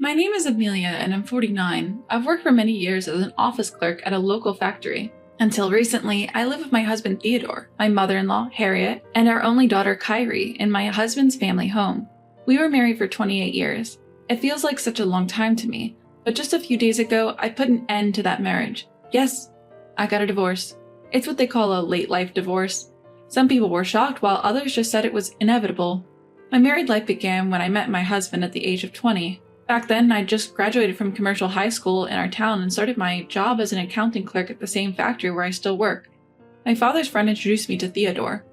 My name is Amelia and I'm 49. I've worked for many years as an office clerk at a local factory. Until recently, I live with my husband Theodore, my mother-in-law Harriet, and our only daughter Kyrie in my husband's family home. We were married for 28 years. It feels like such a long time to me, but just a few days ago, I put an end to that marriage. Yes, I got a divorce. It's what they call a late life divorce. Some people were shocked while others just said it was inevitable. My married life began when I met my husband at the age of 20. Back then, I just graduated from commercial high school in our town and started my job as an accounting clerk at the same factory where I still work. My father's friend introduced me to Theodore.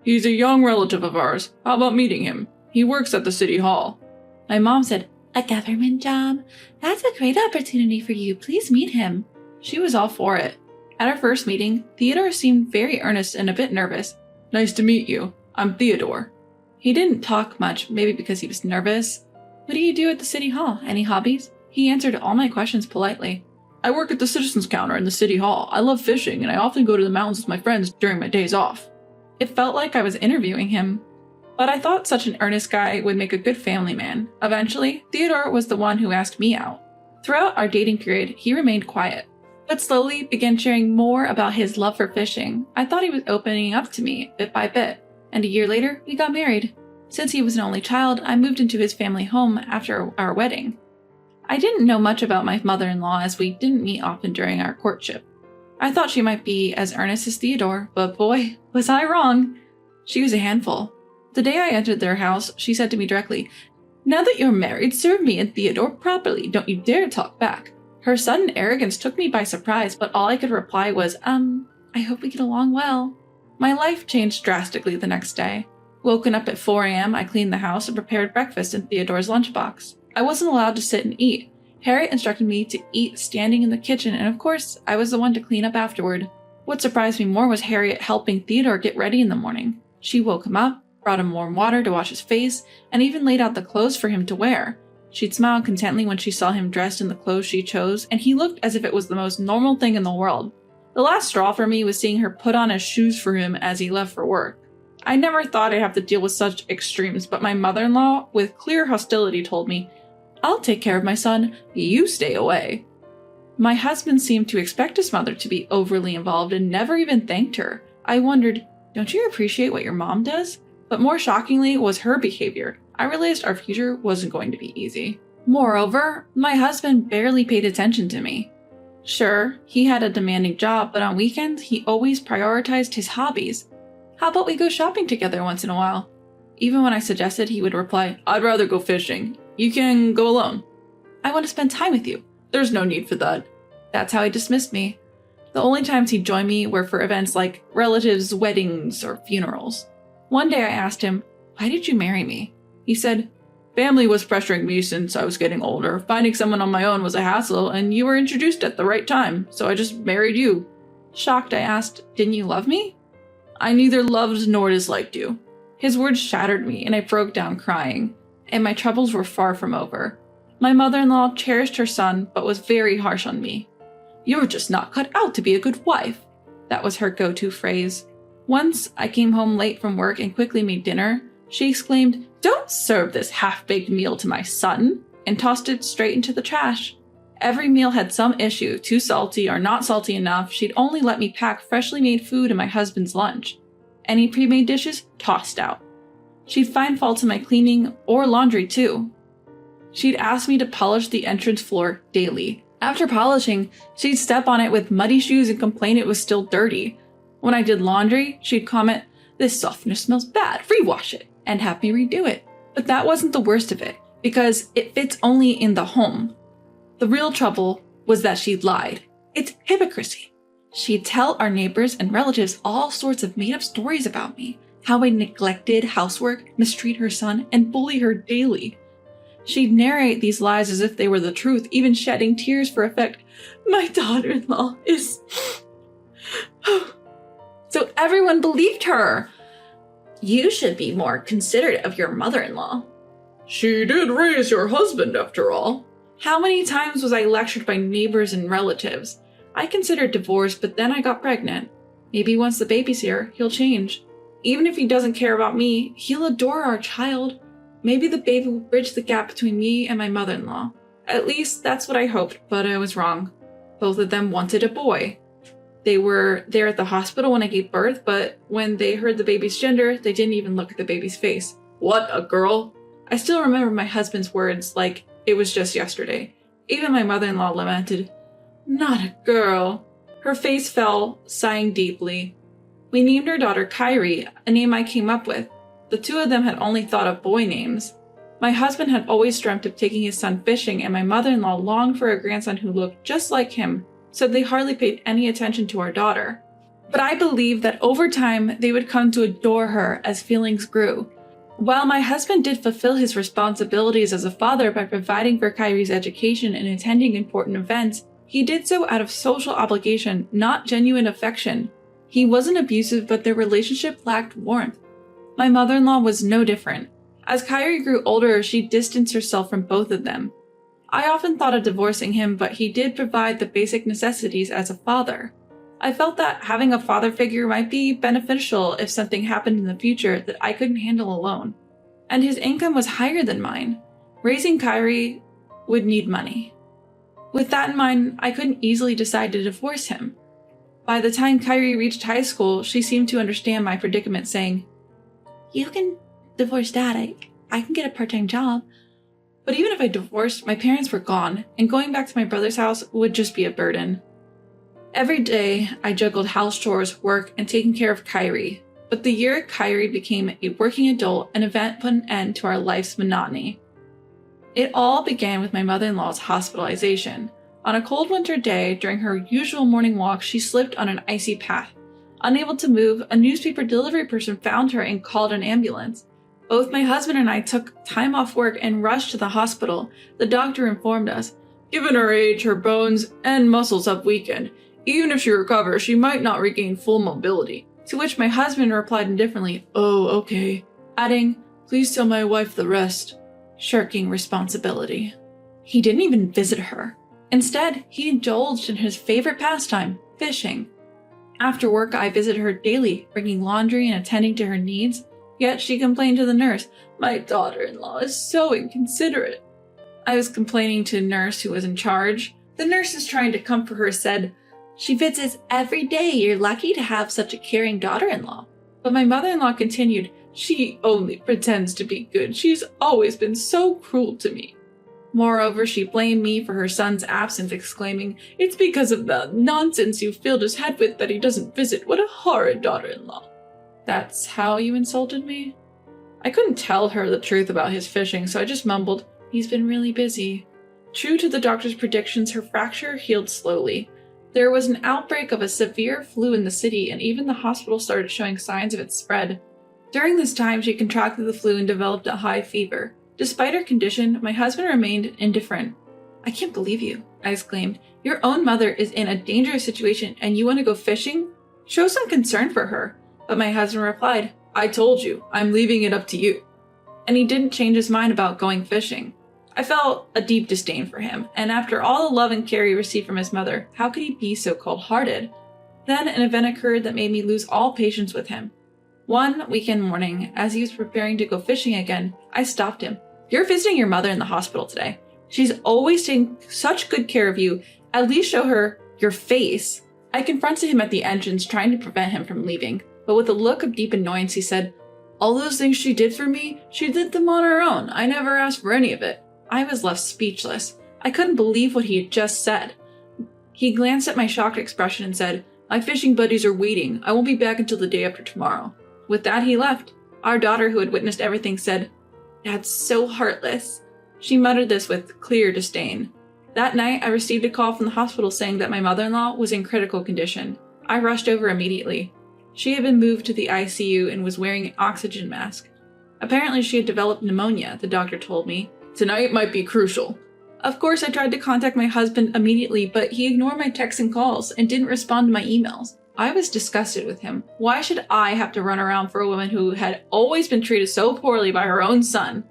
He's a young relative of ours. How about meeting him? He works at the city hall. My mom said, "A government job? That's a great opportunity for you. Please meet him." She was all for it. At our first meeting, Theodore seemed very earnest and a bit nervous. Nice to meet you. I'm Theodore. He didn't talk much, maybe because he was nervous. What do you do at the city hall? Any hobbies? He answered all my questions politely. I work at the citizens counter in the city hall. I love fishing, and I often go to the mountains with my friends during my days off. It felt like I was interviewing him. But I thought such an earnest guy would make a good family man. Eventually, Theodore was the one who asked me out. Throughout our dating period, he remained quiet, but slowly began sharing more about his love for fishing. I thought he was opening up to me bit by bit, and a year later, we got married. Since he was an only child, I moved into his family home after our wedding. I didn't know much about my mother-in-law as we didn't meet often during our courtship. I thought she might be as earnest as Theodore, but boy, was I wrong. She was a handful. The day I entered their house, she said to me directly, "Now that you're married, serve me and Theodore properly. Don't you dare talk back." Her sudden arrogance took me by surprise, but all I could reply was, I hope we get along well. My life changed drastically the next day. Woken up at 4 a.m., I cleaned the house and prepared breakfast in Theodore's lunchbox. I wasn't allowed to sit and eat. Harriet instructed me to eat standing in the kitchen, and of course, I was the one to clean up afterward. What surprised me more was Harriet helping Theodore get ready in the morning. She woke him up, brought him warm water to wash his face, and even laid out the clothes for him to wear. She'd smile contently when she saw him dressed in the clothes she chose, and he looked as if it was the most normal thing in the world. The last straw for me was seeing her put on his shoes for him as he left for work. I never thought I'd have to deal with such extremes, but my mother-in-law, with clear hostility, told me, "I'll take care of my son, you stay away." My husband seemed to expect his mother to be overly involved and never even thanked her. I wondered, don't you appreciate what your mom does? But more shockingly was her behavior. I realized our future wasn't going to be easy. Moreover, my husband barely paid attention to me. Sure, he had a demanding job, but on weekends, he always prioritized his hobbies. How about we go shopping together once in a while? Even when I suggested, he would reply, "I'd rather go fishing. You can go alone." "I want to spend time with you." "There's no need for that." That's how he dismissed me. The only times he'd join me were for events like relatives' weddings or funerals. One day I asked him, "Why did you marry me?" He said, "Family was pressuring me since I was getting older. Finding someone on my own was a hassle, and you were introduced at the right time, so I just married you." Shocked, I asked, "Didn't you love me?" "I neither loved nor disliked you." His words shattered me, and I broke down crying. And my troubles were far from over. My mother-in-law cherished her son, but was very harsh on me. "You're just not cut out to be a good wife." That was her go-to phrase. Once I came home late from work and quickly made dinner. She exclaimed, "Don't serve this half-baked meal to my son," and tossed it straight into the trash. Every meal had some issue, too salty or not salty enough. She'd only let me pack freshly made food in my husband's lunch. Any pre-made dishes, tossed out. She'd find faults in my cleaning or laundry too. She'd ask me to polish the entrance floor daily. After polishing, she'd step on it with muddy shoes and complain it was still dirty. When I did laundry, she'd comment, "This softener smells bad, rewash it," and have me redo it. But that wasn't the worst of it, because it fits only in the home. The real trouble was that she'd lied. It's hypocrisy. She'd tell our neighbors and relatives all sorts of made-up stories about me, how I neglected housework, mistreat her son, and bully her daily. She'd narrate these lies as if they were the truth, even shedding tears for effect. "My daughter-in-law is..." So everyone believed her. "You should be more considerate of your mother-in-law." "She did raise your husband after all." How many times was I lectured by neighbors and relatives? I considered divorce, but then I got pregnant. Maybe once the baby's here, he'll change. Even if he doesn't care about me, he'll adore our child. Maybe the baby will bridge the gap between me and my mother-in-law. At least that's what I hoped, but I was wrong. Both of them wanted a boy. They were there at the hospital when I gave birth, but when they heard the baby's gender, they didn't even look at the baby's face. What, a girl? I still remember my husband's words like it was just yesterday. Even my mother-in-law lamented, "Not a girl." Her face fell, sighing deeply. We named our daughter Kyrie, a name I came up with. The two of them had only thought of boy names. My husband had always dreamt of taking his son fishing, and my mother-in-law longed for a grandson who looked just like him, so they hardly paid any attention to our daughter. But I believed that over time they would come to adore her as feelings grew. While my husband did fulfill his responsibilities as a father by providing for Kyrie's education and attending important events, he did so out of social obligation, not genuine affection. He wasn't abusive, but their relationship lacked warmth. My mother-in-law was no different. As Kyrie grew older, she distanced herself from both of them. I often thought of divorcing him, but he did provide the basic necessities as a father. I felt that having a father figure might be beneficial if something happened in the future that I couldn't handle alone. And his income was higher than mine. Raising Kyrie would need money. With that in mind, I couldn't easily decide to divorce him. By the time Kyrie reached high school, she seemed to understand my predicament, saying, "You can divorce Dad. I can get a part-time job." But even if I divorced, my parents were gone, and going back to my brother's house would just be a burden. Every day, I juggled house chores, work, and taking care of Kyrie. But the year Kyrie became a working adult, an event put an end to our life's monotony. It all began with my mother-in-law's hospitalization. On a cold winter day, during her usual morning walk, she slipped on an icy path. Unable to move, a newspaper delivery person found her and called an ambulance. Both my husband and I took time off work and rushed to the hospital. The doctor informed us, "Given her age, her bones and muscles have weakened. Even if she recovers, she might not regain full mobility." To which my husband replied indifferently, "Oh, okay," adding, "Please tell my wife the rest," shirking responsibility. He didn't even visit her. Instead, he indulged in his favorite pastime, fishing. After work, I visited her daily, bringing laundry and attending to her needs. Yet she complained to the nurse, "My daughter-in-law is so inconsiderate." I was complaining to the nurse who was in charge. The nurses, trying to comfort her, said, "She visits every day. You're lucky to have such a caring daughter-in-law." But my mother-in-law continued, "She only pretends to be good. She's always been so cruel to me." Moreover, she blamed me for her son's absence, exclaiming, "It's because of the nonsense you filled his head with that he doesn't visit. What a horrid daughter-in-law." "That's how you insulted me?" I couldn't tell her the truth about his fishing, so I just mumbled, "He's been really busy." True to the doctor's predictions, her fracture healed slowly. There was an outbreak of a severe flu in the city, and even the hospital started showing signs of its spread. During this time, she contracted the flu and developed a high fever. Despite her condition, my husband remained indifferent. "I can't believe you," I exclaimed. "Your own mother is in a dangerous situation and you want to go fishing? Show some concern for her." But my husband replied, "I told you, I'm leaving it up to you." And he didn't change his mind about going fishing. I felt a deep disdain for him, and after all the love and care he received from his mother, how could he be so cold-hearted? Then an event occurred that made me lose all patience with him. One weekend morning, as he was preparing to go fishing again, I stopped him. "You're visiting your mother in the hospital today. She's always taken such good care of you. At least show her your face." I confronted him at the entrance, trying to prevent him from leaving, but with a look of deep annoyance, he said, "All those things she did for me, she did them on her own. I never asked for any of it." I was left speechless. I couldn't believe what he had just said. He glanced at my shocked expression and said, "My fishing buddies are waiting. I won't be back until the day after tomorrow." With that, he left. Our daughter, who had witnessed everything, said, "Dad's so heartless." She muttered this with clear disdain. That night, I received a call from the hospital saying that my mother-in-law was in critical condition. I rushed over immediately. She had been moved to the ICU and was wearing an oxygen mask. Apparently, she had developed pneumonia, the doctor told me. "Tonight might be crucial." Of course, I tried to contact my husband immediately, but he ignored my texts and calls and didn't respond to my emails. I was disgusted with him. Why should I have to run around for a woman who had always been treated so poorly by her own son?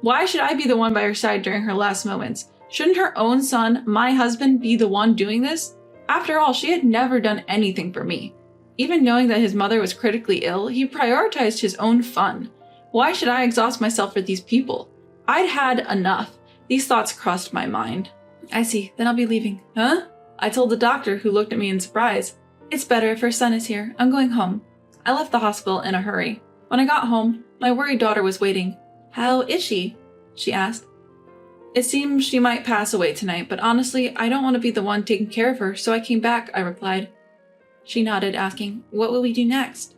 Why should I be the one by her side during her last moments? Shouldn't her own son, my husband, be the one doing this? After all, she had never done anything for me. Even knowing that his mother was critically ill, he prioritized his own fun. Why should I exhaust myself for these people? I'd had enough. These thoughts crossed my mind. I see, then I'll be leaving. Huh? I told the doctor, who looked at me in surprise. It's better if her son is here. I'm going home. I left the hospital in a hurry. When I got home, my worried daughter was waiting. How is she? She asked. It seems she might pass away tonight, but honestly, I don't want to be the one taking care of her, so I came back, I replied. She nodded, asking, What will we do next?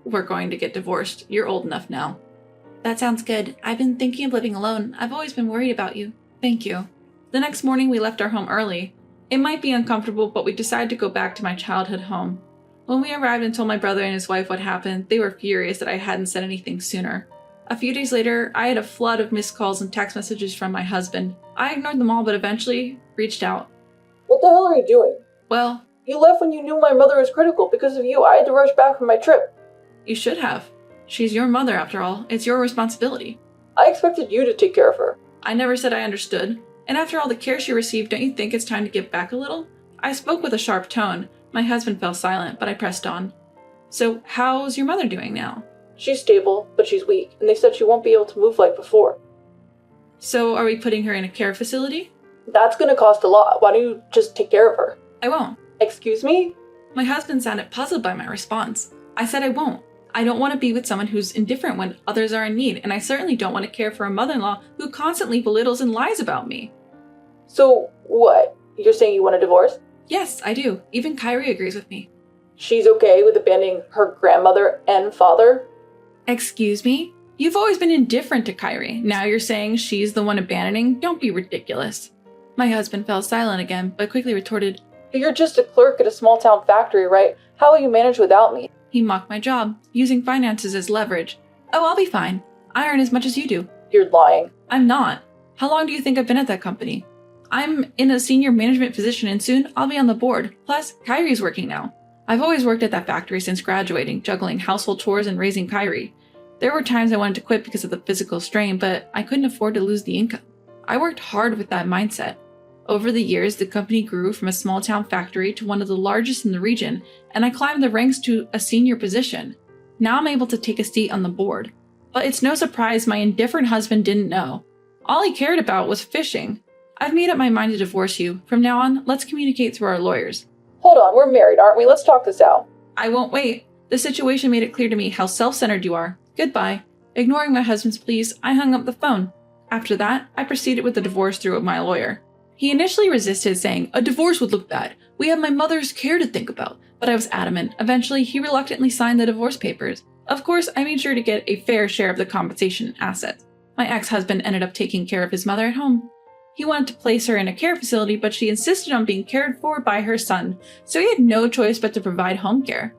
We're going to get divorced. You're old enough now. That sounds good. I've been thinking of living alone. I've always been worried about you. Thank you. The next morning, we left our home early. It might be uncomfortable, but we decided to go back to my childhood home. When we arrived and told my brother and his wife what happened, they were furious that I hadn't said anything sooner. A few days later, I had a flood of missed calls and text messages from my husband. I ignored them all, but eventually reached out. What the hell are you doing? Well, You left when you knew my mother was critical. Because of you, I had to rush back from my trip. you should have. She's your mother, after all. It's your responsibility. I expected you to take care of her. I never said I understood. And after all the care she received, don't you think it's time to give back a little? I spoke with a sharp tone. My husband fell silent, but I pressed on. So, how's your mother doing now? She's stable, but she's weak, and they said she won't be able to move like before. So, are we putting her in a care facility? That's gonna cost a lot. Why don't you just take care of her? I won't. Excuse me? My husband sounded puzzled by my response. I said I won't. I don't want to be with someone who's indifferent when others are in need, and I certainly don't want to care for a mother-in-law who constantly belittles and lies about me. So, what? You're saying you want a divorce? Yes, I do. Even Kyrie agrees with me. She's okay with abandoning her grandmother and father? Excuse me? You've always been indifferent to Kyrie. Now you're saying she's the one abandoning? Don't be ridiculous. My husband fell silent again, but quickly retorted, You're just a clerk at a small-town factory, right? How will you manage without me? He mocked my job, using finances as leverage. Oh, I'll be fine. I earn as much as you do. You're lying. I'm not. How long do you think I've been at that company? I'm in a senior management position and soon I'll be on the board. Plus, Kyrie's working now. I've always worked at that factory since graduating, juggling household chores and raising Kyrie. There were times I wanted to quit because of the physical strain, but I couldn't afford to lose the income. I worked hard with that mindset. Over the years, the company grew from a small town factory to one of the largest in the region, and I climbed the ranks to a senior position. Now I'm able to take a seat on the board. But it's no surprise my indifferent husband didn't know. All he cared about was fishing. I've made up my mind to divorce you. From now on, let's communicate through our lawyers. Hold on, we're married, aren't we? Let's talk this out. I won't wait. The situation made it clear to me how self-centered you are. Goodbye. Ignoring my husband's pleas, I hung up the phone. After that, I proceeded with the divorce through my lawyer. He initially resisted, saying, a divorce would look bad. We have my mother's care to think about. But I was adamant. Eventually, he reluctantly signed the divorce papers. Of course, I made sure to get a fair share of the compensation and assets. My ex-husband ended up taking care of his mother at home. He wanted to place her in a care facility, but she insisted on being cared for by her son, so he had no choice but to provide home care.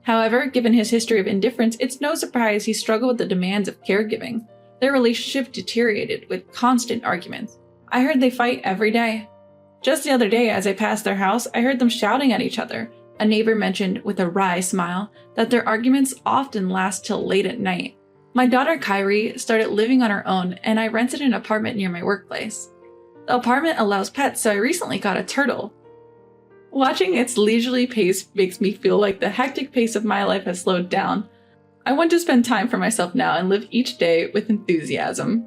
However, given his history of indifference, it's no surprise he struggled with the demands of caregiving. Their relationship deteriorated with constant arguments. I heard they fight every day. Just the other day, as I passed their house, I heard them shouting at each other. A neighbor mentioned, with a wry smile, that their arguments often last till late at night. My daughter Kyrie started living on her own, and I rented an apartment near my workplace. The apartment allows pets, so I recently got a turtle. Watching its leisurely pace makes me feel like the hectic pace of my life has slowed down. I want to spend time for myself now and live each day with enthusiasm.